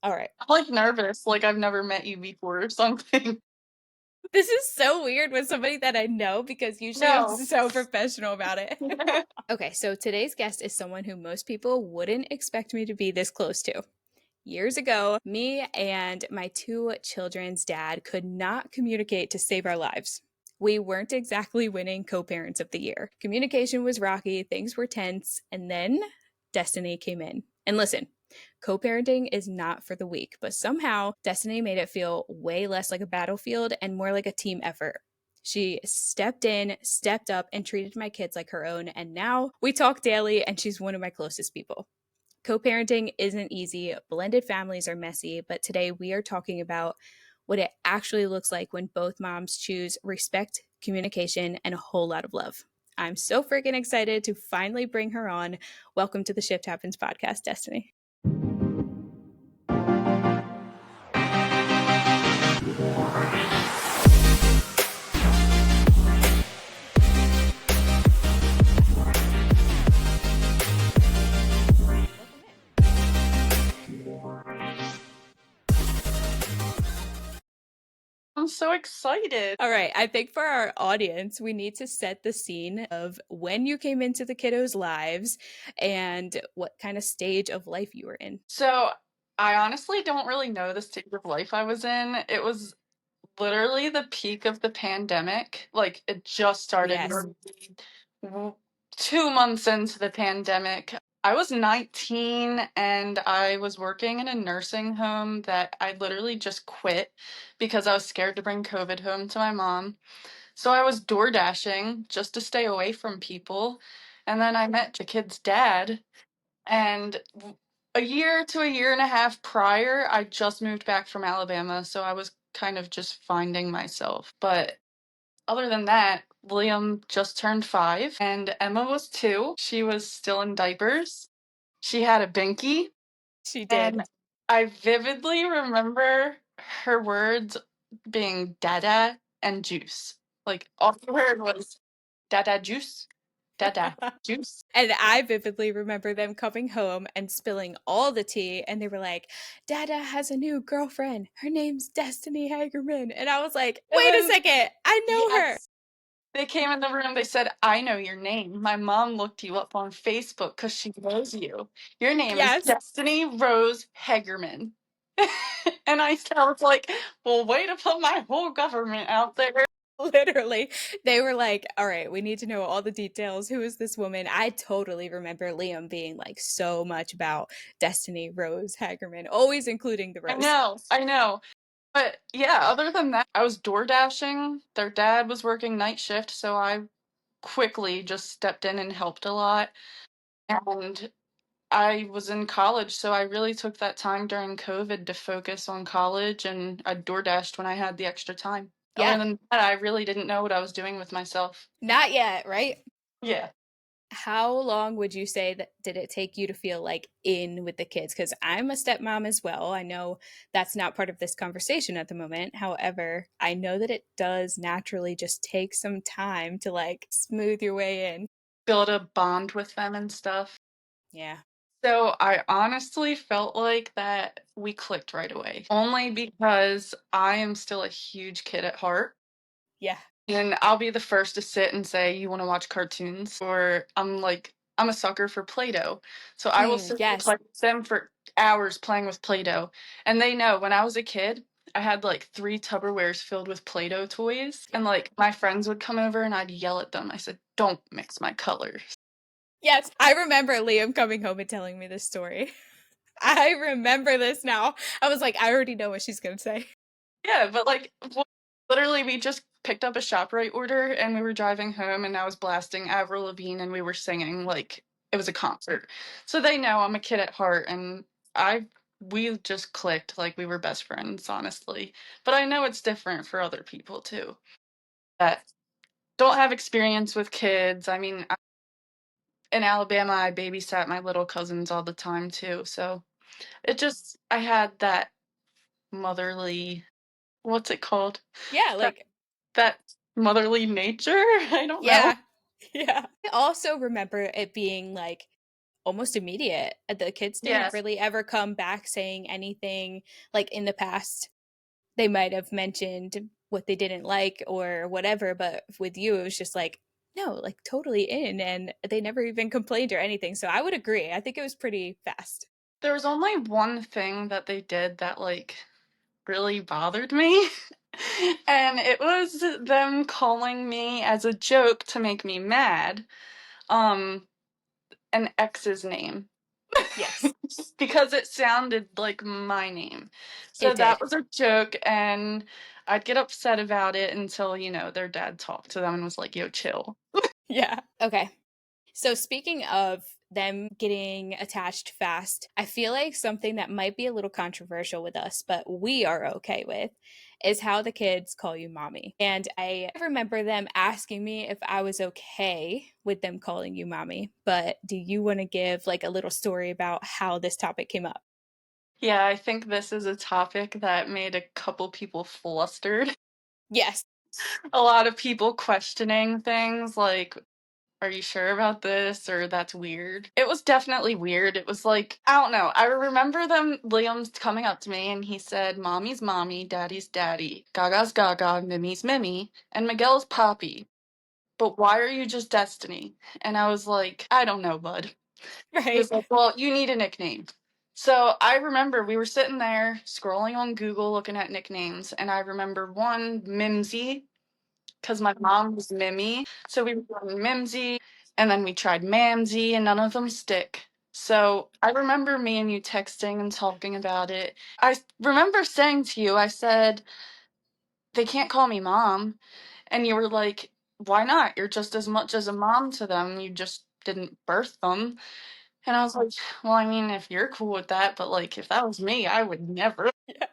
All right. I'm like nervous, like I've never met you before or something. This is so weird with somebody that I know because usually I'm No. so professional about it. Okay, so today's guest is someone who most people wouldn't expect me to be this close to. Years ago, me and my two children's dad could not communicate to save our lives. We weren't exactly winning co parents of the year. Communication was rocky, things were tense, and then Destiny came in. And listen, co parenting is not for the weak, but somehow Destiny made it feel way less like a battlefield and more like a team effort. She stepped in, stepped up, and treated my kids like her own. And now we talk daily, and she's one of my closest people. Co parenting isn't easy, blended families are messy, but today we are talking about what it actually looks like when both moms choose respect, communication, and a whole lot of love. I'm so freaking excited to finally bring her on. Welcome to the Shift Happens podcast, Destiny. I'm so excited. All right, I think for our audience, we need to set the scene of when you came into the kiddos' lives and what kind of stage of life you were in. So I honestly don't really know the stage of life I was in. It was literally the peak of the pandemic. Like it just started. Yes. 2 months into the pandemic. I was 19 and I was working in a nursing home that I literally just quit because I was scared to bring COVID home to my mom. So I was door dashing just to stay away from people. And then I met the kid's dad. And a year to a year and a half prior, I just moved back from Alabama. So I was kind of just finding myself. But other than that, Liam just turned 5 and Emma was 2. She was still in diapers. She had a binky, She did. and I vividly remember her words being dada and juice. Like all she heard was dada juice, dada juice. And I vividly remember them coming home and spilling all the tea, and they were like, Dada has a new girlfriend. Her name's Destiny Hagerman. And I was like, And wait a then, second, I know her. yes, they came in the room, they said, "I know your name. My mom looked you up on Facebook because she knows you. Your name is Yes, Destiny Rose Hegerman." And I was like, "Well, way to put my whole government out there." literally. They were like, all right, we need to know all the details. Who is this woman? I totally remember Liam being like so much about Destiny Rose Hagerman, always including the I Rose. know, I know. But yeah, other than that, I was door dashing. Their dad was working night shift, so I quickly just stepped in and helped a lot. And I was in college, so I really took that time during COVID to focus on college, and I door dashed when I had the extra time. Other Yeah, than that, I really didn't know what I was doing with myself. not yet, right? Yeah. How long would you say that did it take you to feel like in with the kids? Because I'm a stepmom as well. I know that's not part of this conversation at the moment. However, I know that it does naturally just take some time to like smooth your way in. Build a bond with them and stuff. Yeah. So I honestly felt like that we clicked right away, only because I am still a huge kid at heart. Yeah. And I'll be the first to sit and say, "You wanna watch cartoons?" Or I'm a sucker for Play-Doh. So I will sit and Yes. play with them for hours playing with Play-Doh. And they know when I was a kid, I had, like, 3 Tupperwares filled with Play-Doh toys, and, like, my friends would come over and I'd yell at them. I said, "Don't mix my colors." Yes. I remember Liam coming home and telling me this story. I remember this now. I was like, I already know what she's going to say. Yeah, but, like, literally, we just picked up a ShopRite order, and we were driving home, and I was blasting Avril Lavigne, and we were singing like it was a concert. So they know I'm a kid at heart, and I we just clicked like we were best friends, honestly. But I know it's different for other people too that don't have experience with kids. I mean, in Alabama, I babysat my little cousins all the time too, so I had that motherly, what's it called? Yeah. That Like, that motherly nature? I don't know. yeah. Yeah. I also remember it being like almost immediate. The kids didn't Yes. really ever come back saying anything like in the past. They might have mentioned what they didn't like or whatever, but with you, it was just like, no, like totally in. And they never even complained or anything. So I would agree. I think it was pretty fast. There was only one thing that they did that, like, really bothered me, and it was them calling me as a joke to make me mad, um, an ex's name. Yes, Because it sounded like my name. So it that did. was a joke, and I'd get upset about it until, their dad talked to them and was like, "Yo, chill." Yeah. Okay. So, speaking of them getting attached fast, I feel like something that might be a little controversial with us, but we are okay with, is how the kids call you mommy. And I remember them asking me if I was okay with them calling you mommy. But do you want to give like a little story about how this topic came up? Yeah, I think this is a topic that made a couple people flustered. Yes. A lot of people questioning things like, "Are you sure about this?" or "That's weird." It was definitely weird. It was like, I don't know. I remember Liam's coming up to me and he said, "Mommy's mommy, daddy's daddy, Gaga's Gaga, Mimi's Mimi, and Miguel's Poppy. But why are you just Destiny?" And I was like, "I don't know, bud." He Right. was like, "Well, you need a nickname." So I remember we were sitting there scrolling on Google looking at nicknames, and I remember one, Mimsy, because my mom was Mimi. So we were doing Mimsy, and then we tried Mamsy, and none of them stick. So I remember me and you texting and talking about it. Remember saying to you, I said, "They can't call me mom." And you were like, "Why not? You're just as much as a mom to them. You just didn't birth them." And I was like, "Well, I mean, if you're cool with that, but like, if that was me, I would never." Yeah.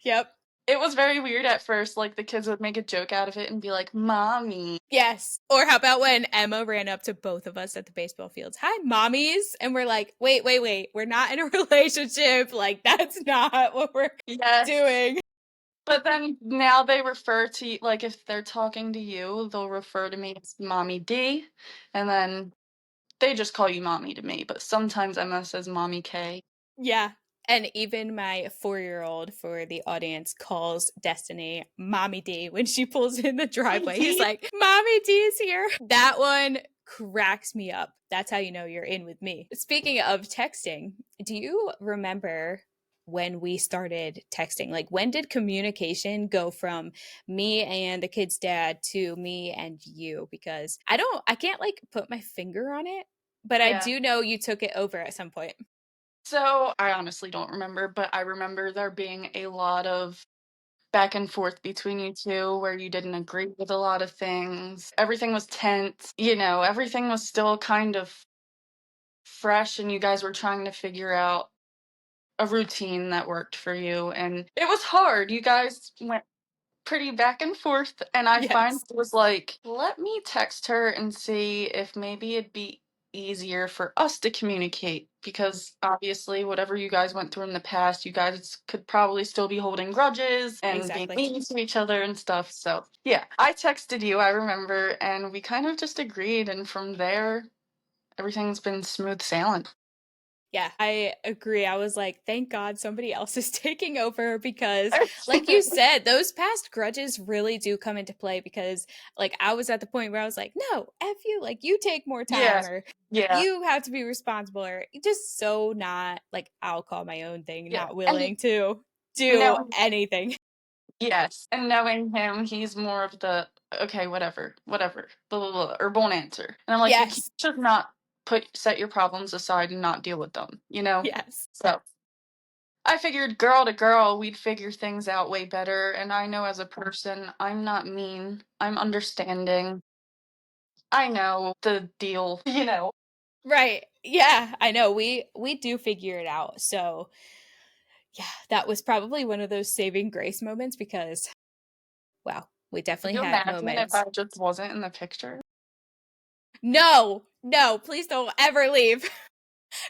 Yep. It was very weird at first. Like, the kids would make a joke out of it and be like, "Mommy." Yes. Or how about when Emma ran up to both of us at the baseball fields? Hi, mommies. And we're like, wait, wait, wait. We're not in a relationship. Like, that's not what we're Yes. doing. But then now they refer to, like, if they're talking to you, they'll refer to me as Mommy D, and then they just call you Mommy to me, but sometimes Emma says Mommy K. Yeah. And even my 4-year old, for the audience, calls Destiny Mommy D when she pulls in the Mommy driveway. He's D? like, Mommy D is here. That one cracks me up. That's how you know you're in with me. Speaking of texting, do you remember when we started texting? Like, when did communication go from me and the kid's dad to me and you? Because I can't like put my finger on it, but I Yeah. do know you took it over at some point. So, I honestly don't remember, but I remember there being a lot of back and forth between you 2 where you didn't agree with a lot of things. Everything was tense, everything was still kind of fresh, and you guys were trying to figure out a routine that worked for you, and it was hard. You guys went pretty back and forth, and I finally Yes. was like, "Let me text her and see if maybe it'd be easier for us to communicate," because obviously whatever you guys went through in the past, you guys could probably still be holding grudges and being Exactly. mean to each other and stuff. So, yeah, I texted you, I remember, and we kind of just agreed, and from there, everything's been smooth sailing. Yeah, I agree. I was like, thank God somebody else is taking over because, like you said, those past grudges really do come into play because, like, I was at the point where I was like, no, F you, like, you take more Yeah, time or yeah, you have to be responsible or just so not like, I'll call my own thing, yeah, not and willing to do no. anything. Yes, and knowing him, he's more of the, "Okay, whatever, whatever, blah, blah, blah," or won't answer, and I'm like, "You Yes. should not set your problems aside and not deal with them," you know? Yes. So, I figured girl to girl, we'd figure things out way better, and I know as a person, I'm not mean, I'm understanding, I know the deal, you know? Right. Yeah, I know. We do figure it out. So, yeah, that was probably one of those saving grace moments because wow, we Could definitely you had imagine if moments. I just wasn't in the picture? No, no, please don't ever leave.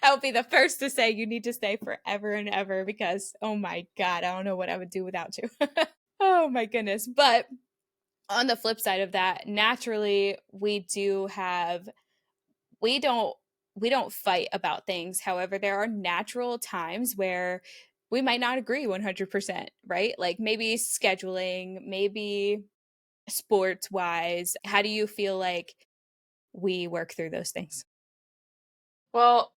I will be the first to say you need to stay forever and ever because, oh my God, I don't know what I would do without you. Oh my goodness. But on the flip side of that, naturally, we don't we don't fight about things. However, there are natural times where we might not agree 100%, right? Like maybe scheduling, maybe sports wise. How do you feel like we work through those things? Well,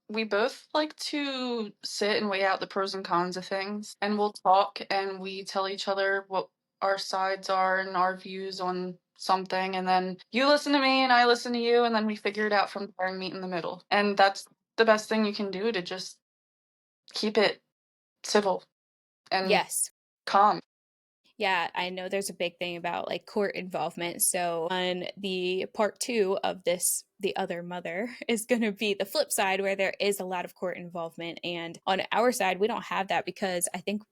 we both like to sit and weigh out the pros and cons of things, and we'll talk and we tell each other what our sides are and our views on something, and then you listen to me and I listen to you, and then we figure it out from there and meet in the middle. And that's the best thing you can do to just keep it civil and Yes. calm. Yeah, I know there's a big thing about like court involvement. So, on the part two of this, the other mother is going to be the flip side where there is a lot of court involvement. And on our side, we don't have that because I think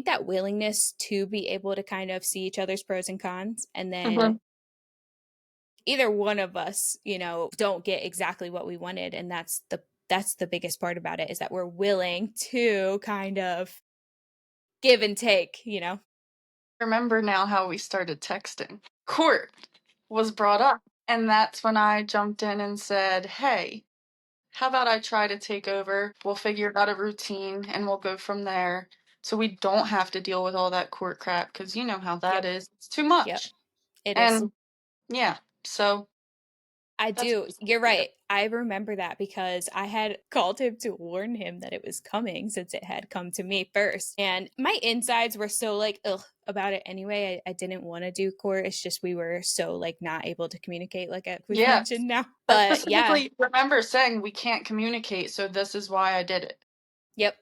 that willingness to be able to kind of see each other's pros and cons, and then Mhm. either one of us, don't get exactly what we wanted. And that's the biggest part about it, is that we're willing to kind of give and take. Remember now how we started texting. Court was brought up, and that's when I jumped in and said, "Hey, how about I try to take over? We'll figure out a routine and we'll go from there. So we don't have to deal with all that court crap because you know how that Yep. is. It's too Yep. much." It is. And yeah, so I that's do. You're yeah. right. I remember that because I had called him to warn him that it was coming since it had come to me first. And my insides were so like, ugh, about it anyway. I didn't want to do court. It's just we were so like not able to communicate, like we've Yeah. mentioned now. I But yeah, specifically remember saying we can't communicate, so this is why I did it. yep.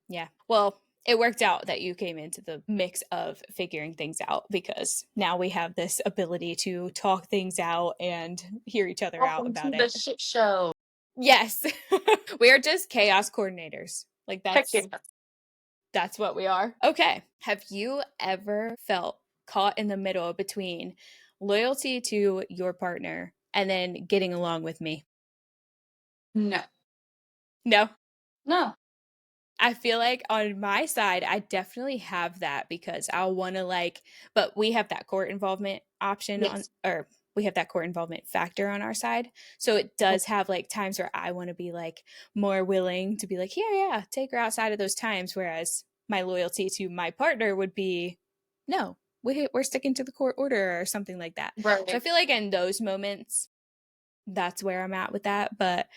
Yeah. Well, it worked out that you came into the mix of figuring things out because now we have this ability to talk things out and hear each other out Welcome to about the it. shit show. Yes. We are just chaos coordinators. Like Heck that's yeah. that's what we are. Okay. Have you ever felt caught in the middle between loyalty to your partner and then getting along with me? No. No. No. I feel like on my side, I definitely have that because I'll want to but we have that court involvement option on, Yes. or we have that court involvement factor on our side. So it does have like times where I want to be like more willing to be like, yeah, yeah, take her outside of those times. Whereas my loyalty to my partner would be, no, we're sticking to the court order or something like that. So I Right. feel like in those moments, that's where I'm at with that. But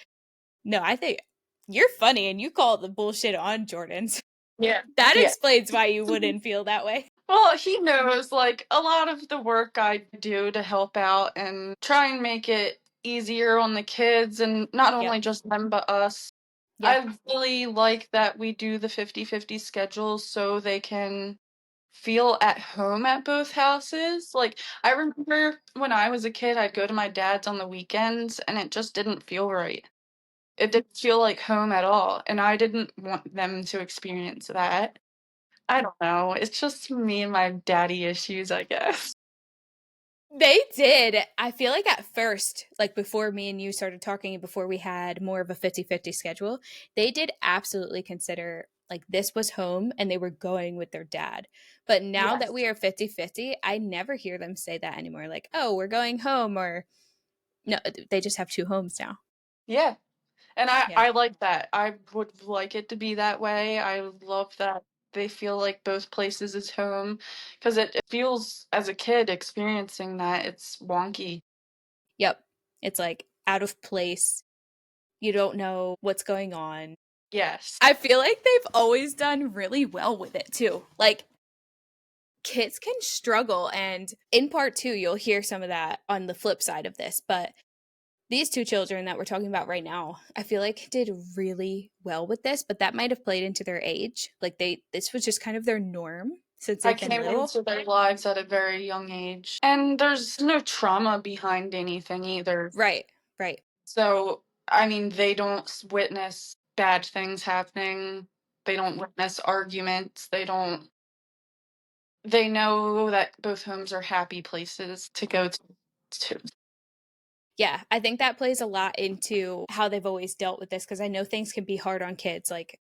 no, I think you're funny and you call the bullshit on Jordans. Yeah. That Yeah. explains why you wouldn't feel that way. Well, he knows like a lot of the work I do to help out and try and make it easier on the kids and not Yep. only just them but us. Yep. I really like that we do the 50-50 schedules so they can feel at home at both houses. Like, I remember when I was a kid, I'd go to my dad's on the weekends and it just didn't feel right. It didn't feel like home at all, and I didn't want them to experience that. I don't know, it's just me and my daddy issues, I guess. They did. I feel like at first, like before me and you started talking and before we had more of a 50-50 schedule, they did absolutely consider like this was home and they were going with their dad. But now that Yes. we are 50-50, I never hear them say that anymore. Like, oh, we're going home, or no, they just have two homes now. Yeah, and I Yeah. I like that. I would like it to be that way. I love that they feel like both places is home, 'cause it feels as a kid experiencing that, it's wonky. Yep. It's like out of place. You don't know what's going on. Yes. I feel like they've always done really well with it too. Like kids can struggle, and in part 2 you'll hear some of that on the flip side of this, but these two children that we're talking about right now, I feel like did really well with this, but that might have played into their age. Like this was just kind of their norm since I they've been came little. into their lives at a very young age, and there's no trauma behind anything either. Right. Right. So, I mean, they don't witness bad things happening. They don't witness arguments. They know that both homes are happy places to go to. Yeah, I think that plays a lot into how they've always dealt with this because I know things can be hard on kids. Like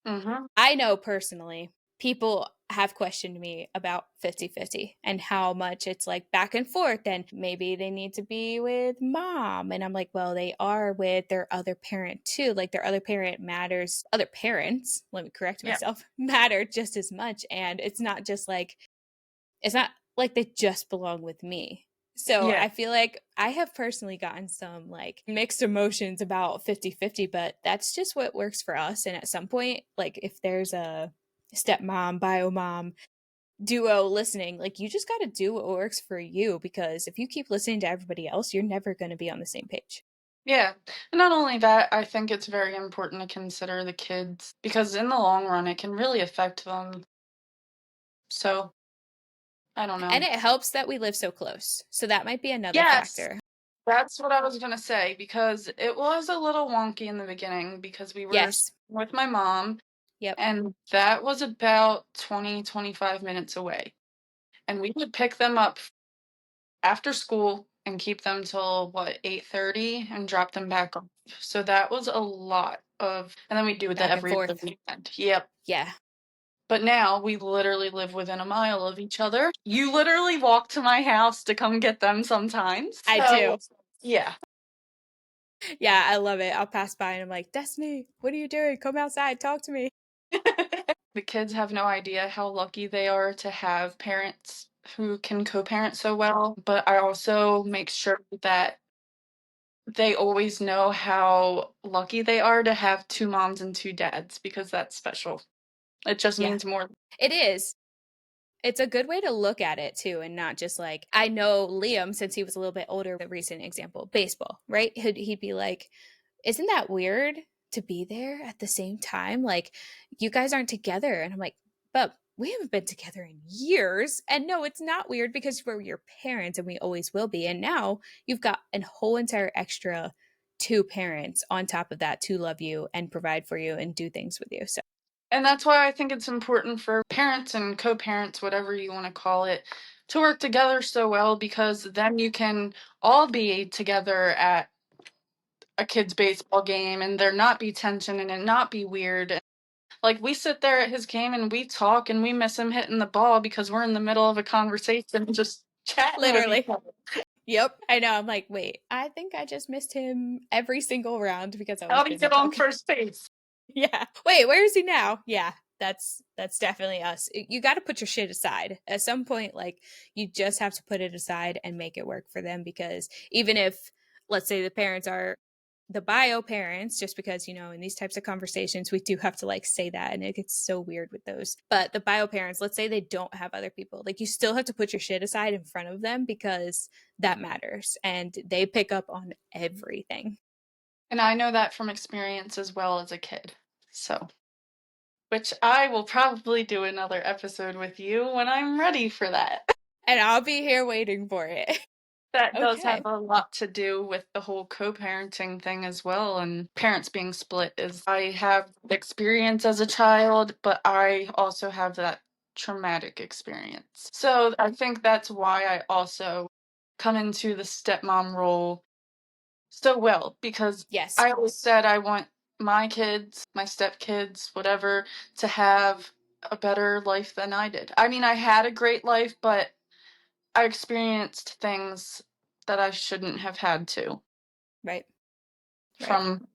Mhm. I know personally, people have questioned me about 50-50 and how much it's like back and forth, and maybe they need to be with mom, and I'm like, well, they are with their other parent too, like their other parent matters, other parents, let me correct Yeah. myself, matter just as much, and it's not like they just belong with me. So Yeah. I feel like I have personally gotten some like mixed emotions about 50-50, but that's just what works for us. And at some point, like if there's a stepmom, bio mom duo listening, like you just got to do what works for you, because if you keep listening to everybody else, you're never going to be on the same page. Yeah. And not only that, I think it's very important to consider the kids because in the long run, it can really affect them. So, I don't And know. it helps that we live so close. So that might be another Yes, factor. that's what I was gonna say because it was a little wonky in the beginning because we were Yes. with my mom, Yep. and that was about 20-25 minutes away. And we would pick them up after school and keep them till what, 8:30 and drop them back off. So that was a lot of, and then we do that Back and every other forth. weekend. Yep. Yeah, But now we literally live within a mile of each other. You literally walk to my house to come get them sometimes. I So, do. yeah. Yeah, I love it. I'll pass by and I'm like, Destiny, what are you doing? Come outside, talk to me. The kids have no idea how lucky they are to have parents who can co-parent so well, but I also make sure that they always know how lucky they are to have two moms and two dads because that's special. It just Yeah, means more. it is. It's a good way to look at it too, and not just like, I know Liam, since he was a little bit older, the recent example, baseball, right? He'd be like, isn't that weird to be there at the same time? Like, you guys aren't together. And I'm like, but we haven't been together in years. And no, it's not weird because we're your parents and we always will be. And now you've got a whole entire extra two parents on top of that to love you and provide for you and do things with you. So, And that's why I think it's important for parents and co-parents, whatever you want to call it, to work together so well because then you can all be together at a kid's baseball game and there not be tension and it not be weird. Like we sit there at his game and we talk and we miss him hitting the ball because we're in the middle of a conversation just chatting with each literally. other. Yep. I know. I'm like, wait, I think I just missed him every single round because I was How do you busy get on talking. first base? Yeah. Wait, where is he now? Yeah. That's definitely us. You got to put your shit aside. At some point, like, you just have to put it aside and make it work for them, because even if, let's say, the parents are the bio parents, just because, in these types of conversations we do have to like say that, and it gets so weird with those. But the bio parents, let's say they don't have other people, like, you still have to put your shit aside in front of them because that matters and they pick up on everything. And I know that from experience as well as a kid. So, which I will probably do another episode with you when I'm ready for that. And I'll be here waiting for it. That does have Okay. a lot to do with the whole co-parenting thing as well, and parents being split is I have experience as a child, but I also have that traumatic experience. So I think that's why I also come into the stepmom role so well because Yes. I always said I want my kids, my stepkids, whatever, to have a better life than I did. I mean, I had a great life, but I experienced things that I shouldn't have had to Right. Right. from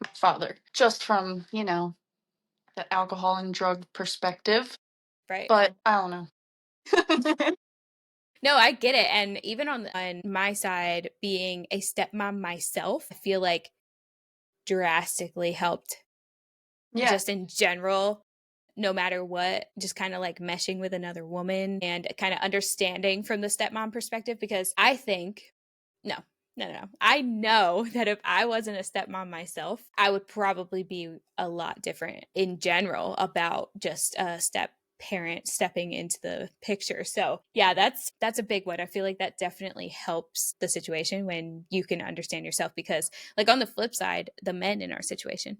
my father, just from, the alcohol and drug perspective. Right. But I don't know. No, I get it. And even on my side, being a stepmom myself, I feel like drastically helped Yeah, just in general, no matter what, just kind of like meshing with another woman and kind of understanding from the stepmom perspective. Because I think, no, no. I know that if I wasn't a stepmom myself, I would probably be a lot different in general about just a step parent stepping into the picture. So, yeah, that's a big one. I feel like that definitely helps the situation when you can understand yourself, because like on the flip side, the men in our situation,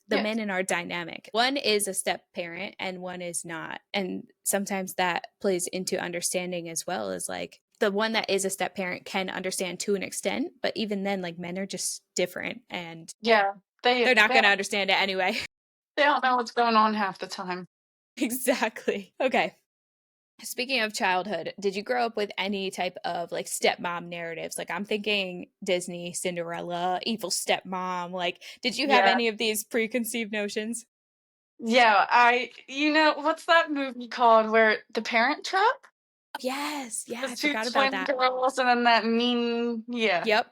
the yeah, men in our dynamic, one is a step parent and one is not. And sometimes that plays into understanding as well, as like the one that is a step parent can understand to an extent, but even then, like, men are just different and yeah. They they're not they going to understand it anyway. they don't know what's going on half the time. Exactly. Okay. Speaking of childhood, did you grow up with any type of like stepmom narratives? Like I'm thinking Disney, Cinderella, evil stepmom. Like, did you have Yeah. any of these preconceived notions? Yeah, what's that movie called where The Parent Trap? Yes. Yeah, The I two forgot about twin that. girls and then that mean, yeah. Yep.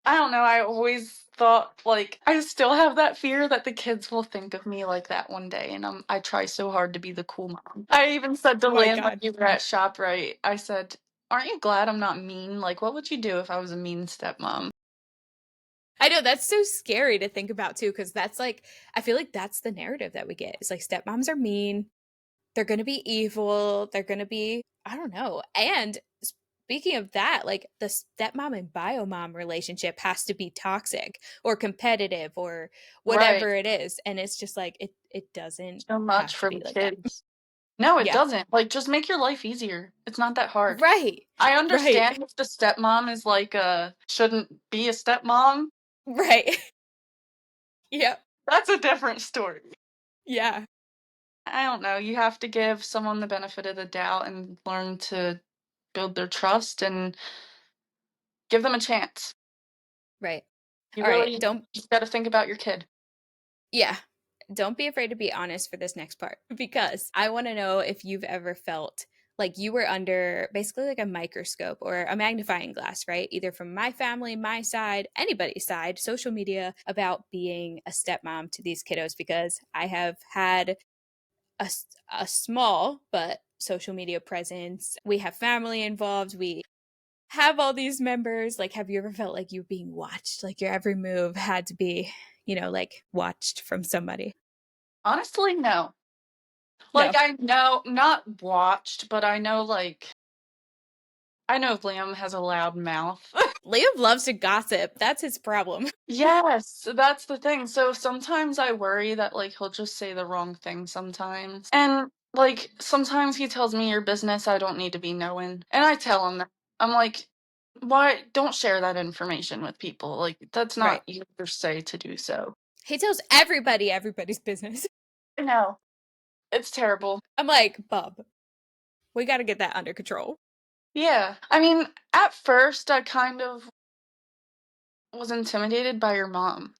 I don't know, I always thought, like, I still have that fear that the kids will think of me like that one day, and I try so hard to be the cool mom. I even said to Oh my Liam when God. we were at ShopRite, I said, "Aren't you glad I'm not mean? Like, what would you do if I was a mean stepmom?" I know that's so scary to think about too, because that's like, I feel like that's the narrative that we get. It's like stepmoms are mean, they're going to be evil, they're going to be, I don't know. And speaking of that, like the stepmom and biomom relationship has to be toxic or competitive or Right. whatever it is. And it's just like, it doesn't So much have to for the be like that. kids. No, it Yeah. doesn't. Like, just make your life easier. It's not that hard. Right. I Right. understand if the stepmom is like shouldn't be a stepmom. Right. Yep. That's a different story. Yeah. I don't know. You have to give someone the benefit of the doubt and learn to build their trust and give them a chance. Right. You All right. really Don't, just got to think about your kid. yeah. Don't be afraid to be honest for this next part because I want to know if you've ever felt like you were under basically like a microscope or a magnifying glass, right? Either from my family, my side, anybody's side, social media about being a stepmom to these kiddos because I have had a small but social media presence. We have family involved. We have all these members. Like, have you ever felt like you're being watched? Like your every move had to be, like watched from somebody? Honestly, no. Like No. I know, not watched, but I know Liam has a loud mouth. Liam loves to gossip. That's his problem. Yes, that's the thing. So sometimes I worry that like he'll just say the wrong thing sometimes. And like sometimes he tells me your business I don't need to be knowing. And I tell him that. I'm like, why don't share that information with people? Like that's Right. not your say to do so. He tells everybody everybody's business. I know. It's terrible. I'm like, Bub, we got to get that under control. Yeah. I mean, at first I kind of was intimidated by your mom.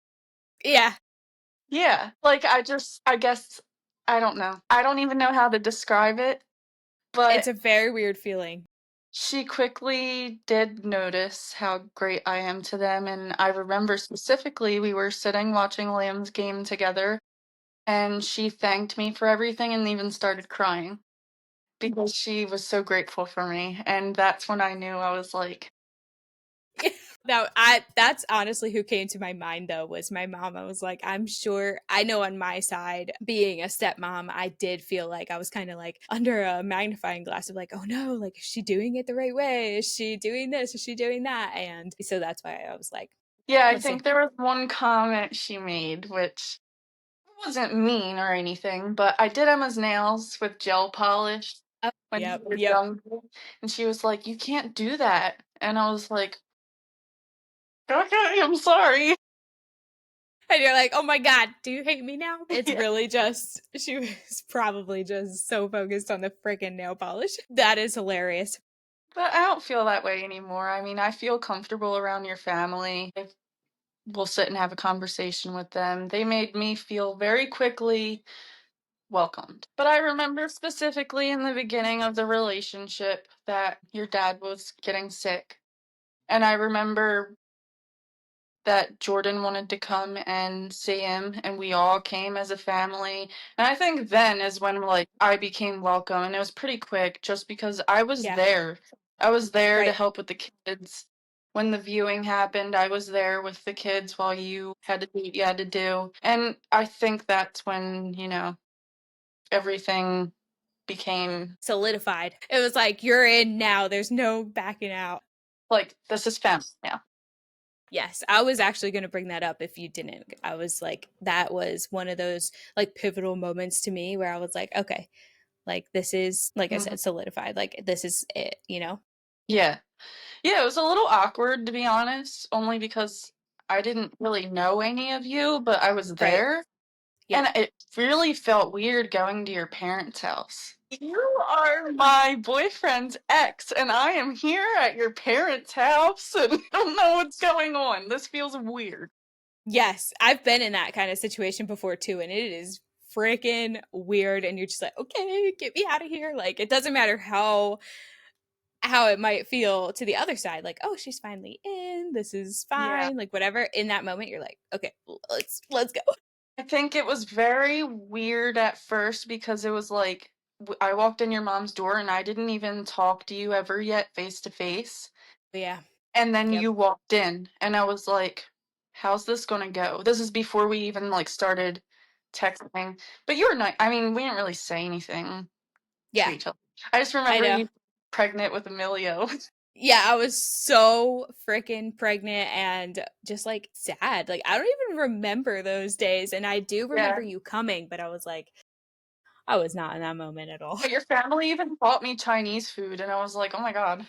Yeah. Yeah. Like I guess I don't know. I don't even know how to describe it, It's but a very weird feeling. she quickly did notice how great I am to them, and I remember specifically we were sitting watching Liam's game together, and she thanked me for everything and even started crying because she was so grateful for me, and that's when I knew I was like, Now, that's honestly who came to my mind though was my mom. I was like, I'm sure I know on my side, being a stepmom, I did feel like I was kind of like under a magnifying glass of like, oh no, like is she doing it the right way? Is she doing this? Is she doing that? And so that's why I was like, yeah, I listen, think there was one comment she made which wasn't mean or anything, but I did Emma's nails with gel polish oh, when she yep, was yep. younger, and she was like, "You can't do that," and I was like, "Okay, I'm sorry." And you're like, oh my God, do you hate me now? It's Yeah. really just, she was probably just so focused on the freaking nail polish. That is hilarious. But I don't feel that way anymore. I mean, I feel comfortable around your family. We'll sit and have a conversation with them. They made me feel very quickly welcomed. But I remember specifically in the beginning of the relationship that your dad was getting sick. And I remember that Jordan wanted to come and see him, and we all came as a family. And I think then is when like I became welcome, and it was pretty quick, just because I was Yeah, there. I was there to right. help with the kids. When the viewing happened, I was there with the kids while you had to do what you had to do. And I think that's when, everything became Solidified. It was like, you're in now. There's no backing out. like, this is family now. Yes, I was actually going to bring that up if you didn't. I was like, that was one of those like pivotal moments to me where I was like, okay, like this is, like I Mhm. said, solidified. Like this is it? Yeah. Yeah, it was a little awkward to be honest, only because I didn't really know any of you, but I was Right. there. Yep. And it really felt weird going to your parents' house. You are my boyfriend's ex, and I am here at your parents' house, and I don't know what's going on. This feels weird. Yes, I've been in that kind of situation before too, and it is freaking weird. And you're just like, okay, get me out of here. Like, it doesn't matter how it might feel to the other side. Like, oh, she's finally in. This is Yeah. fine. Like, whatever. In that moment, you're like, okay, let's go. I think it was very weird at first because it was like I walked in your mom's door and I didn't even talk to you ever yet face to face. But yeah. And then Yep. you walked in and I was like, how's this gonna go? This is before we even like started texting. But you were not, I mean, we didn't really say anything to Yeah. each other. I just I remember know. you pregnant with Emilio. Yeah, I was so freaking pregnant and just like sad. Like, I don't even remember those days. And I do remember Yeah. you coming, but I was like, I was not in that moment at all. But your family even bought me Chinese food and I was like, oh my God.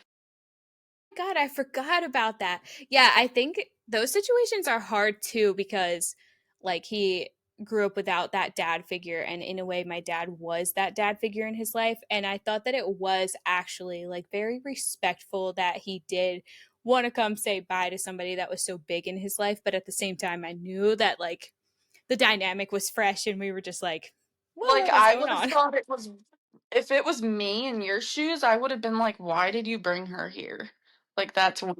God, I forgot about that. Yeah, I think those situations are hard too because like he grew up without that dad figure, and in a way my dad was that dad figure in his life, and I thought that it was actually like very respectful that he did want to come say bye to somebody that was so big in his life, but at the same time I knew that like the dynamic was fresh and we were just like, Like what is I going would have on? thought it was if it was me in your shoes, I would have been like, why did you bring her here? Like that's weird.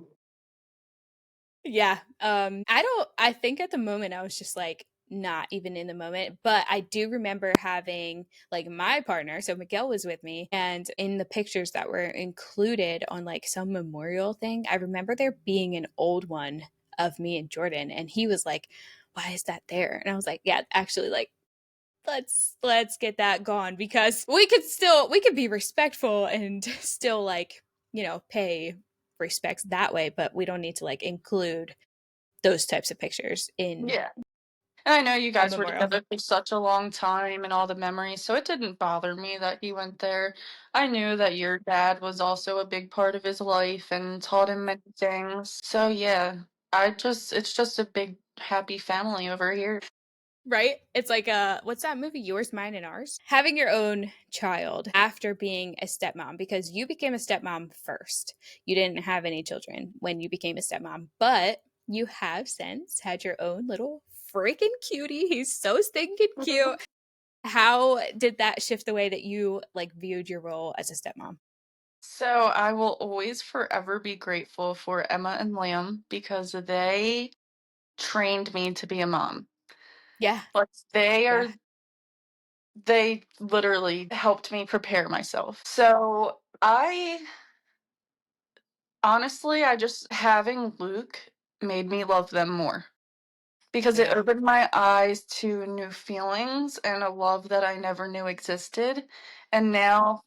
Yeah. I think at the moment I was just like not even in the moment, but I do remember having like my partner, so Miguel was with me, and in the pictures that were included on like some memorial thing, I remember there being an old one of me and Jordan, and he was like, "Why is that there?" And I was like, "Yeah, actually like let's get that gone because we could be respectful and still like, pay respects that way, but we don't need to like include those types of pictures in Yeah. And I know you a guys were memorial." together for such a long time and all the memories, so it didn't bother me that he went there. I knew that your dad was also a big part of his life and taught him many things. So yeah, it's just a big happy family over here. Right? It's like what's that movie? Yours, Mine, and Ours. Having your own child after being a stepmom, because you became a stepmom first. You didn't have any children when you became a stepmom, but you have since had your own little freaking cutie. He's so stinking cute. How did that shift the way that you like viewed your role as a stepmom? So I will always forever be grateful for Emma and Liam because they trained me to be a mom. Yeah. Like Yeah. they literally helped me prepare myself. So I honestly, I just having Luke made me love them more because it Yeah. opened my eyes to new feelings and a love that I never knew existed. And now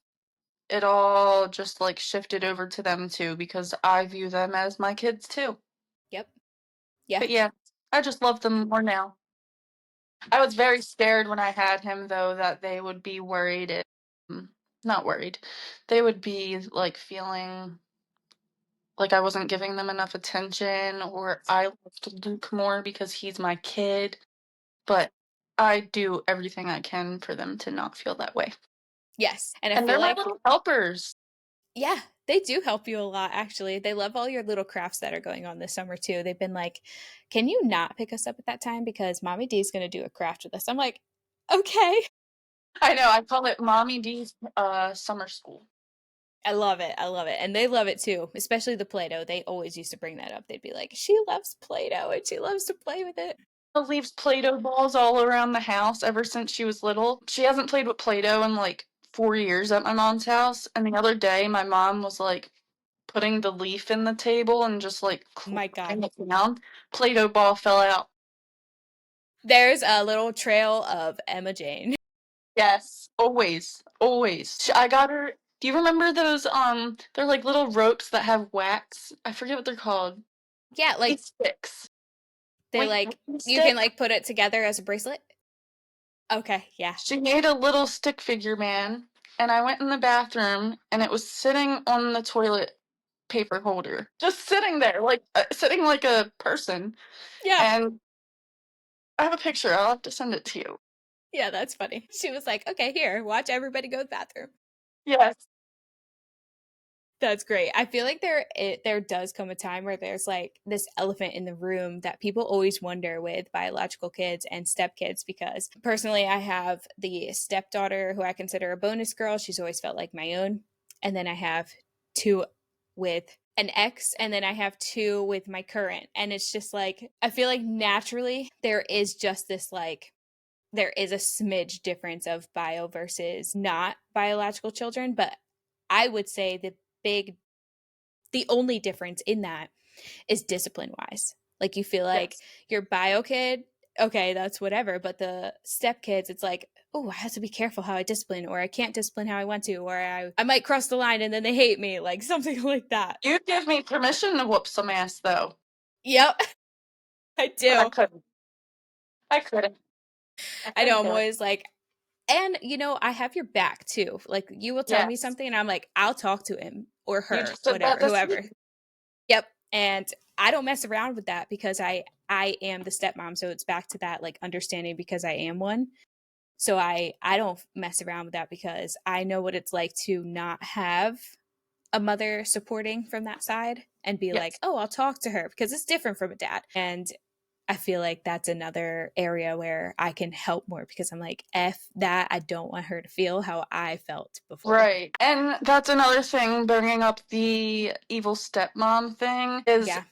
it all just like shifted over to them too because I view them as my kids too. Yep. Yeah. But yeah, I just love them more now. I was very scared when I had him though that they would be worried mm, not worried. They would be like feeling like I wasn't giving them enough attention or I loved Luke more because he's my kid, but I do everything I can for them to not feel that way. Yes. And I And they're feel my like little helpers. yeah, they do help you a lot, actually. They love all your little crafts that are going on this summer, too. They've been like, can you not pick us up at that time? Because Mommy D is going to do a craft with us. I'm like, okay. I know, I call it Mommy D's summer school. I love it. I love it. And they love it too, especially the Play Doh. They always used to bring that up. They'd be like, she loves Play Doh and she loves to play with it. Leaves Play-Doh balls all around the house ever since she was little. She hasn't played with Play-Doh in like 4 years at my mom's house. And the other day, my mom was like putting the leaf in the table and just like Oh my God. clapping it down. Play-Doh ball fell out. There's a little trail of Emma Jane. Yes, always, always. I got her. Do you remember those? They're like little ropes that have wax. I forget what they're called. Yeah, like Wait sticks. they Wait, like, you stick. can like put it together as a bracelet. Okay. Yeah. She made a little stick figure man, and I went in the bathroom, and it was sitting on the toilet paper holder, just sitting there, like sitting like a person. Yeah. And I have a picture. I'll have to send it to you. Yeah, that's funny. She was like, "Okay, here, watch everybody go to the bathroom." Yes. That's great. I feel like there does come a time where there's like this elephant in the room that people always wonder with biological kids and stepkids, because personally I have the stepdaughter who I consider a bonus girl. She's always felt like my own. And then I have two with an ex, and then I have two with my current. And it's just like I feel like naturally there is just this like there is a smidge difference of bio versus not biological children, but I would say big the only difference in that is discipline wise. Like you feel like Yes. your bio kid, okay, that's whatever, but the step kids, it's like, oh, I have to be careful how I discipline, or I can't discipline how I want to, or I might cross the line and then they hate me, like something like that. You give me permission to whoop some ass, though, Yep, I but I do. couldn't. I couldn't. I I couldn't know I'm do it. always like, and I have your back too. Like you will tell me Yes. something and I'm like, I'll talk to him or You her, just did that whatever, this whoever. week. Yep. And I don't mess around with that because I am the stepmom, so it's back to that like understanding because I am one. So I don't mess around with that because I know what it's like to not have a mother supporting from that side and be like, Yes. "Oh, I'll talk to her," because it's different from a dad. And I feel like that's another area where I can help more because I'm like, F that. I don't want her to feel how I felt before. Right. And that's another thing, bringing up the evil stepmom thing, is Yeah.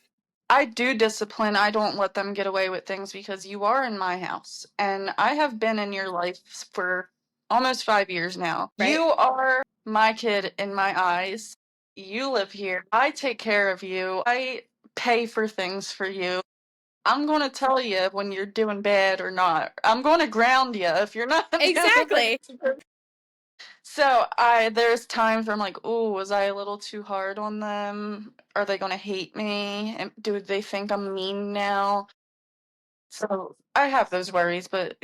I do discipline. I don't let them get away with things because you are in my house. And I have been in your life for almost 5 years now. Right. You are my kid in my eyes. You live here. I take care of you. I pay for things for you. I'm going to tell you when you're doing bad or not. I'm going to ground you if you're not doing Exactly. things. So there's times where I'm like, oh, was I a little too hard on them? Are they gonna hate me? And do they think I'm mean now? So I have those worries, but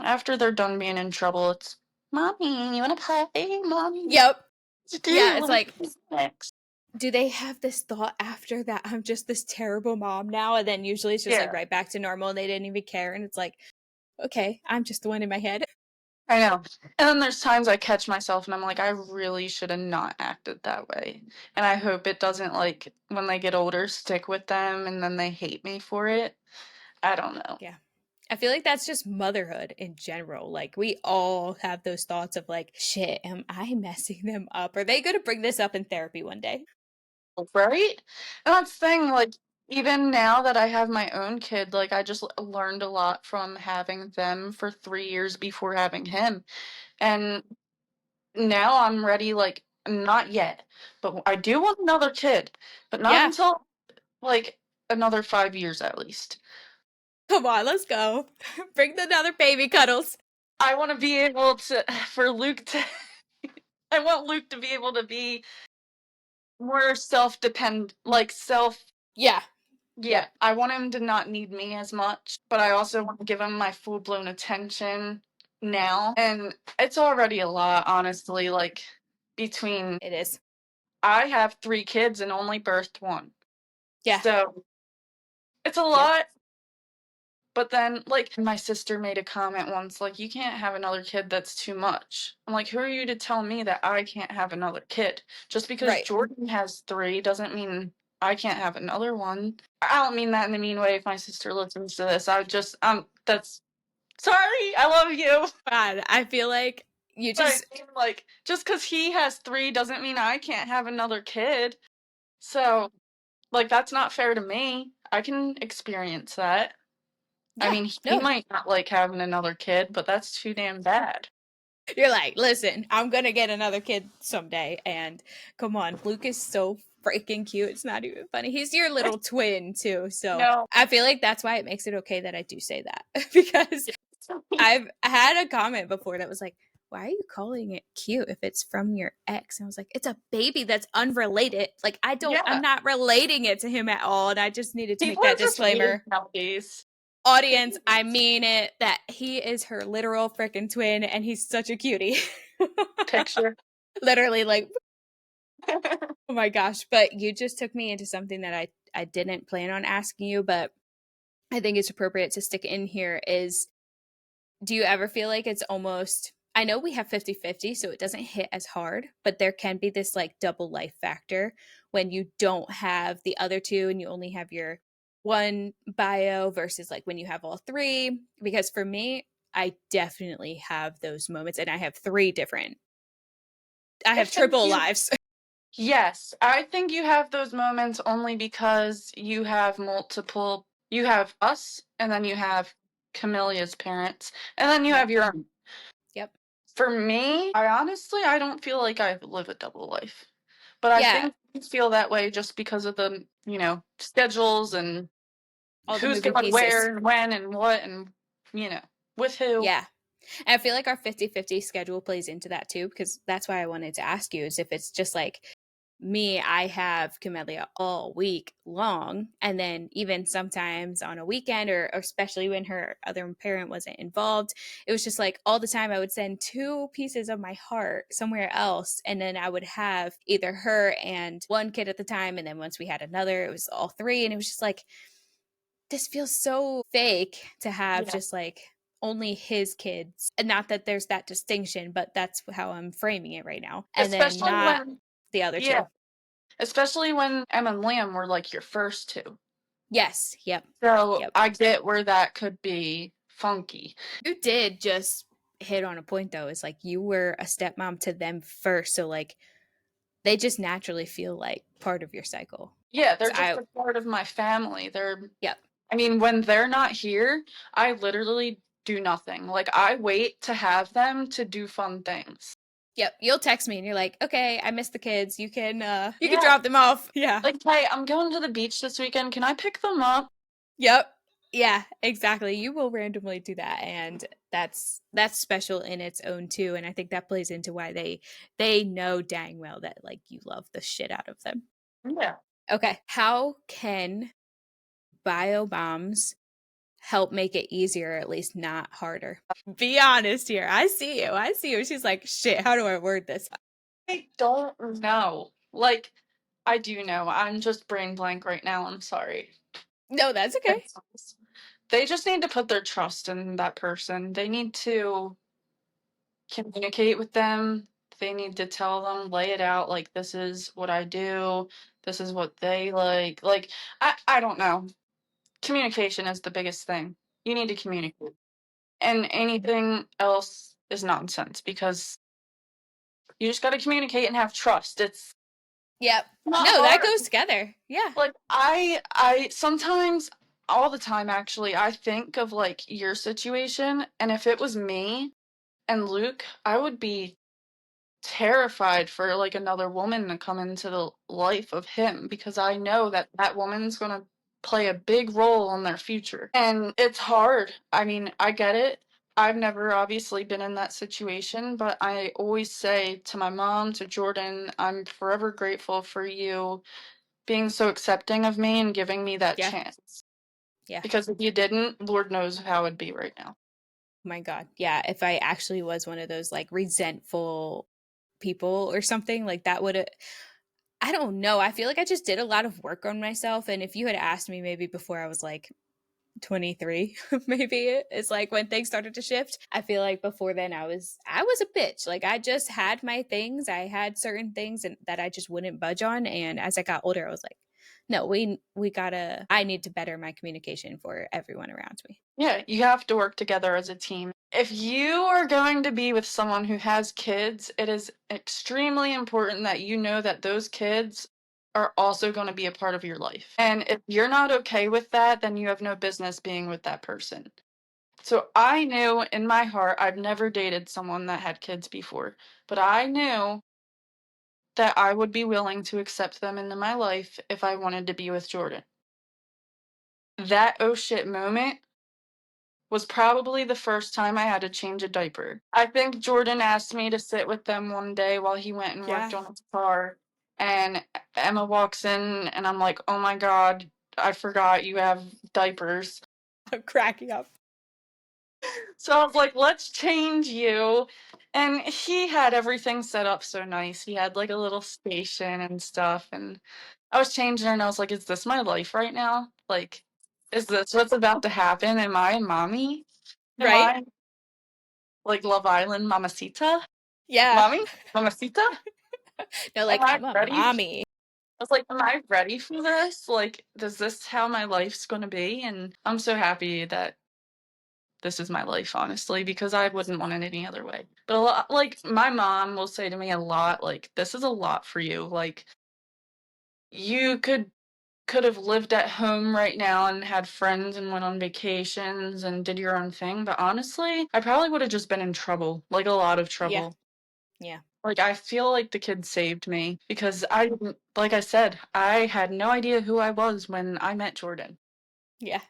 after they're done being in trouble, it's mommy, you wanna play? Mommy, Yep. what do Yeah, you it's wanna like, do next? do they have this thought after that I'm just this terrible mom now? And then usually it's just like Yeah, right back to normal and they didn't even care. And it's like, okay, I'm just the one in my head. I know. And then there's times I catch myself and I'm like, I really should have not acted that way. And I hope it doesn't, like, when they get older, stick with them and then they hate me for it. I don't know. Yeah. I feel like that's just motherhood in general. Like we all have those thoughts of like, shit, am I messing them up? Are they going to bring this up in therapy one day? Right? And that's the thing, like, even now that I have my own kid, like, I just learned a lot from having them for 3 years before having him. And now I'm ready, like, not yet, but I do want another kid, but not Yeah. until, like, another 5 years at least. Come on, let's go. Bring the other baby cuddles. I want to be able to, for Luke to, I want Luke to be able to be more self-depend, like, self. Yeah. Yeah, Yep. I want him to not need me as much, but I also want to give him my full-blown attention now. And it's already a lot, honestly, like between It is. I have 3 kids and only birthed one. Yeah. So it's a Yep. lot, but then like my sister made a comment once, like, you can't have another kid, that's too much. I'm like, who are you to tell me that I can't have another kid? Just because Right. Jordan has 3 doesn't mean I can't have another one. I don't mean that in a mean way if my sister listens to this. I just that's sorry, I love you. God, I feel like you But I just, mean, like, just because he has 3 doesn't mean I can't have another kid. So, like, that's not fair to me. I can experience that. I yeah, mean, he no. might not like having another kid, but that's too damn bad. You're like, listen, I'm going to get another kid someday. And come on, Luke is so freaking cute. It's not even funny. He's your little twin, too. So No. I feel like that's why it makes it okay that I do say that because I've had a comment before that was like, why are you calling it cute if it's from your ex? And I was like, it's a baby that's unrelated. Like, I'm Yeah. not relating it to him at all. And I just needed to make People are that just weird disclaimer. nowadays. Audience, I mean it, that he is her literal freaking twin and he's such a cutie. Picture. Literally, like, oh my gosh. But you just took me into something that I didn't plan on asking you, but I think it's appropriate to stick in here is Do you ever feel like it's almost, I know we have 50-50, so it doesn't hit as hard, but there can be this like double life factor when you don't have the other two and you only have your one bio versus like when you have all three. Because for me, I definitely have those moments and I have three different, I I have think triple you lives. Yes, I think you have those moments only because you have us, and then you have Camilia's parents, and then you Yep. have your own. Yep. For me, I don't feel like I live a double life. But I Yeah. think you feel that way just because of the, schedules and All the who's moving going pieces. where and when and what and, you know, with who. Yeah. And I feel like our 50-50 schedule plays into that too, because that's why I wanted to ask you is if it's just like me, I have Camellia all week long. And then even sometimes on a weekend, or especially when her other parent wasn't involved, it was just like all the time I would send two pieces of my heart somewhere else. And then I would have either her and one kid at the time. And then once we had another, it was all three. And it was just like, this feels so fake to have Yeah. just like only his kids. And not that there's that distinction, but that's how I'm framing it right now. And then Especially not when, the other yeah, two. especially when Emma and Liam were like your first two. Yes. Yep. So Yep. I get where that could be funky. You did just hit on a point though. It's like you were a stepmom to them first. So like they just naturally feel like part of your cycle. Yeah, they're So just a part of my family. yep. I mean, when they're not here, I literally do nothing. Like, I wait to have them to do fun things. Yep. You'll text me and you're like, okay, I miss the kids. You can Yeah. drop them off. Yeah. Like, hey, I'm going to the beach this weekend. Can I pick them up? Yep. Yeah, exactly. You will randomly do that and that's special in its own too and I think that plays into why they know dang well that like you love the shit out of them. Yeah. Okay, how can bio bombs help make it easier, or at least not harder? Be honest here. I see you. I see you. She's like, shit, how do I word this? I don't know. Like, I do know. I'm just brain blank right now. I'm sorry. No, that's okay. They just need to put their trust in that person. They need to communicate with them. They need to tell them, lay it out, like, this is what I do, this is what they like. Like, I don't know. Communication is the biggest thing. You need to communicate. And anything else is nonsense because you just got to communicate and have trust. It's Yep. not No, that hard. goes together. Yeah. Like, I sometimes, all the time actually, I think of like your situation, and if it was me and Luke, I would be terrified for like another woman to come into the life of him because I know that that woman's going to play a big role in their future. And it's hard. I mean, I get it. I've never obviously been in that situation, but I always say to my mom, to Jordan, I'm forever grateful for you being so accepting of me and giving me that Yeah. chance. Yeah. Because if you didn't, Lord knows how it'd be right now. My God. Yeah. If I actually was one of those like resentful people or something, like that would have, I don't know. I feel like I just did a lot of work on myself. And if you had asked me maybe before I was like 23, maybe it's like when things started to shift. I feel like before then I was a bitch. Like I just had my things. I had certain things and that I just wouldn't budge on. And as I got older, I was like, no, we gotta, I need to better my communication for everyone around me. Yeah, you have to work together as a team. If you are going to be with someone who has kids, it is extremely important that you know that those kids are also going to be a part of your life. And if you're not okay with that, then you have no business being with that person. So I knew in my heart, I've never dated someone that had kids before, but I knew that I would be willing to accept them into my life if I wanted to be with Jordan. That oh shit moment was probably the first time I had to change a diaper. I think Jordan asked me to sit with them one day while he went and worked Yeah. on his car, and Emma walks in, and I'm like, "Oh my god, I forgot you have diapers." I'm cracking up. So I was like, "Let's change you." And he had everything set up so nice. He had like a little station and stuff, and I was changing her, and I was like, "Is this my life right now? Like, is this what's about to happen? Am I mommy? Am Right? I?" like Love Island Mamacita? Yeah. Mommy? Mamacita? No, Am like, I "I'm a ready? I mommy." was like, "Am I ready for this? Like, is this how my life's gonna be?" And I'm so happy that this is my life, honestly, because I wouldn't want it any other way. But a lot, like, my mom will say to me a lot, like, "This is a lot for you. Like, you could have lived at home right now and had friends and went on vacations and did your own thing, but honestly, I probably would have just been in trouble, like a lot of Yeah, trouble." yeah, Like, I feel like the kids saved me because I didn't, like I said, I had no idea who I was when I met Jordan. yeah.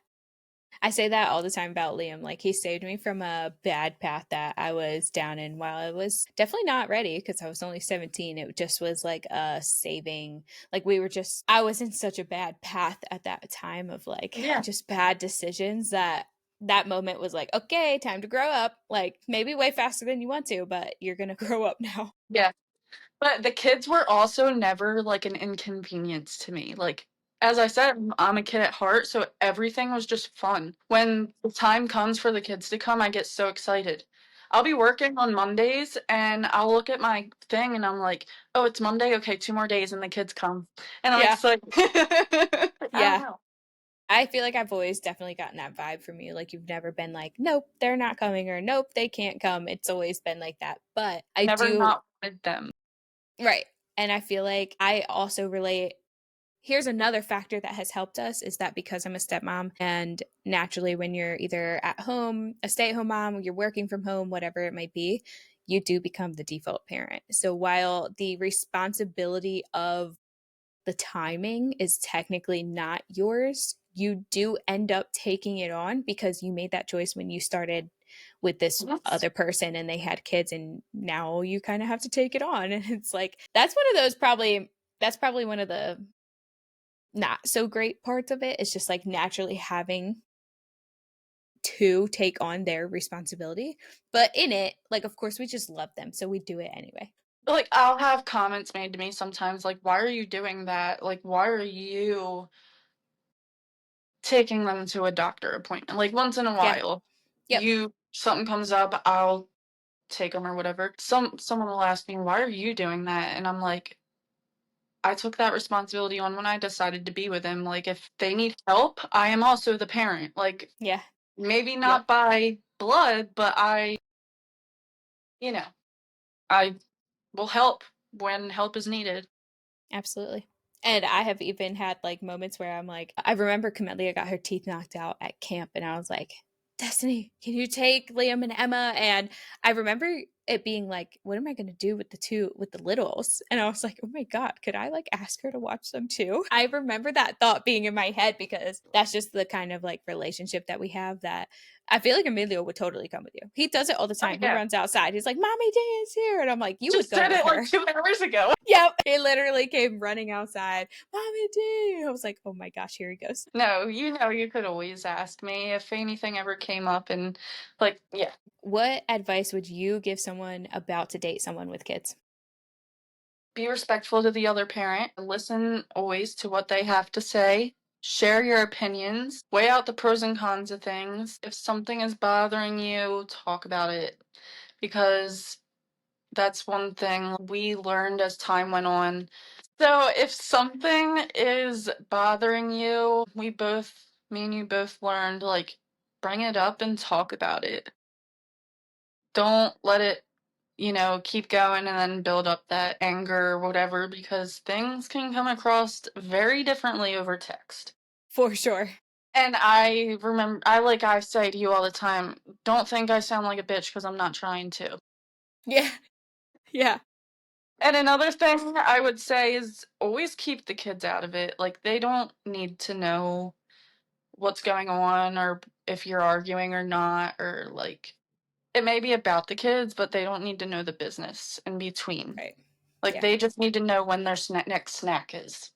I say that all the time about Liam, like, he saved me from a bad path that I was down in while I was definitely not ready because I was only 17. It just was like a saving, like, we were just I was in such a bad path at that time of, like, Yeah. just bad decisions that that moment was like, "Okay, time to grow up." Like, maybe way faster than you want to, but you're gonna grow up now. Yeah. But the kids were also never, like, an inconvenience to me, like, as I said, I'm a kid at heart, so everything was just fun. When the time comes for the kids to come, I get so excited. I'll be working on Mondays, and I'll look at my thing, and I'm like, "Oh, it's Monday? Okay, 2 more days, and the kids come." And I'm Yeah, excited. I don't yeah. know. I feel like I've always definitely gotten that vibe from you. Like you've never been like, nope, they're not coming or nope, they can't come. It's always been like that. But I Never do, not wanted them. right. And I feel like I also relate. Here's another factor that has helped us is that because I'm a stepmom, and naturally, when you're either at home, a stay at home mom, or you're working from home, whatever it might be, you do become the default parent. So while the responsibility of the timing is technically not yours, you do end up taking it on because you made that choice when you started with this Yes. other person and they had kids and now you kind of have to take it on. And it's like that's one of those probably that's probably one of the not so great parts of it. It's just like naturally having to take on their responsibility. But in it, like of course we just love them, so we do it anyway. Like, I'll have comments made to me sometimes, like, "Why are you doing that? Like, why are you taking them to a doctor appointment?" Like, once in a Yeah. while, Yep. something comes up, I'll take them or whatever. Someone will ask me, "Why are you doing that?" And I'm like, "I took that responsibility on when I decided to be with him. Like, if they need help, I am also the parent. Like, Yeah. maybe Yep. not by blood, but you know, I will help when help is needed." Absolutely. And I have even had like moments where I'm like, I remember Camellia got her teeth knocked out at camp, and I was like, Destiny, can you take Liam and Emma? And I remember it being like, what am I going to do with the two, with the littles? And I was like, oh my God, could I like ask her to watch them too? I remember that thought being in my head because that's just the kind of like relationship that we have that I feel like Emilio would totally come with you. He does it all the Oh, time. He yeah. runs outside. He's like, Mommy D is here. And I'm like, you would Just go said with it like her. 2 hours ago. Yep. He literally came running outside. Mommy D. I was like, oh my gosh, here he goes. No, you could always ask me if anything ever came up and, like, yeah. What advice would you give someone about to date someone with kids? Be respectful to the other parent. Listen always to what they have to say. Share your opinions. Weigh out the pros and cons of things. If something is bothering you, talk about it. Because that's one thing we learned as time went on. So if something is bothering you, me and you both learned, like, bring it up and talk about it. Don't let it, keep going and then build up that anger or whatever because things can come across very differently over text. For sure. And I say to you all the time, don't think I sound like a bitch because I'm not trying to. Yeah. Yeah. And another thing I would say is always keep the kids out of it. Like, they don't need to know what's going on or if you're arguing or not, or like, it may be about the kids, but they don't need to know the business in between. Right. Like, Yeah. they just need to know when their next snack is.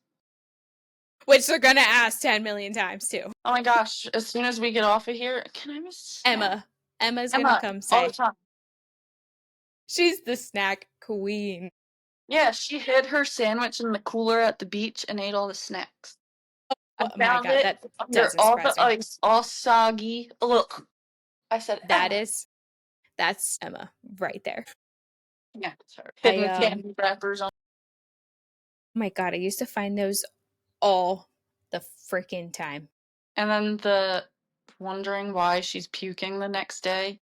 Which they're going to ask 10 million times too. Oh my gosh, as soon as we get off of here, can I have a snack? Emma. Emma's going to Emma, come all the say, time. she's the snack queen. Yeah, she hid her sandwich in the cooler at the beach and ate all the snacks. I Oh my found God. it That under doesn't all the surprise me. ice, all soggy. Look, I said, That Emma. is That's Emma right there. Yeah, sorry. I, Hidden candy wrappers on. oh my god, I used to find those all the freaking time. And then the wondering why she's puking the next day.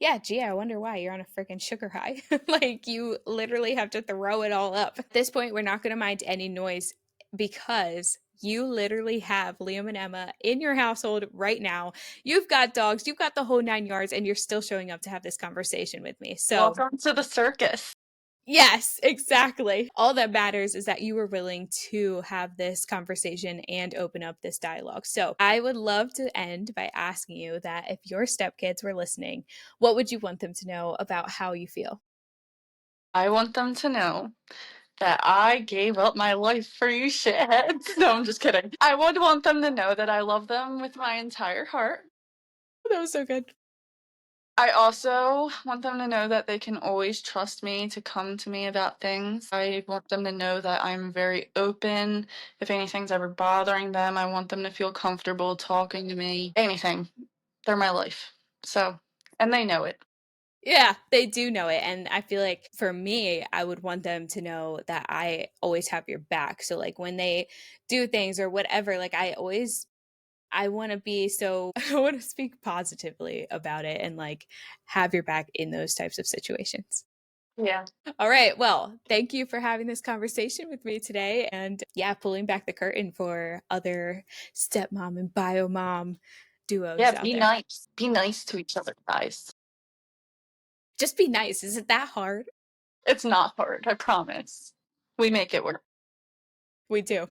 Yeah, gee, I wonder why you're on a freaking sugar high. Like, you literally have to throw it all up. At this point, we're not gonna mind any noise because you literally have Liam and Emma in your household right now. You've got dogs, you've got the whole 9 yards, and you're still showing up to have this conversation with me. So, Welcome to the circus. yes, exactly. All that matters is that you were willing to have this conversation and open up this dialogue. So, I would love to end by asking you that if your stepkids were listening, what would you want them to know about how you feel? I want them to know that I gave up my life for you shitheads. No, I'm just kidding. I would want them to know that I love them with my entire heart. That was so good. I also want them to know that they can always trust me to come to me about things. I want them to know that I'm very open. If anything's ever bothering them, I want them to feel comfortable talking to me. Anything. They're my life. So, and they know it. Yeah, they do know it, and I feel like for me, I would want them to know that I always have your back. So, like, when they do things or whatever, like, I wanna be so I wanna speak positively about it and, like, have your back in those types of situations. Yeah. All right, well, thank you for having this conversation with me today and, yeah, pulling back the curtain for other stepmom and bio mom duos Yeah, out be there. nice. Be nice to each other, guys. Just be nice, is it that hard? It's not hard, I promise. We make it work. We do.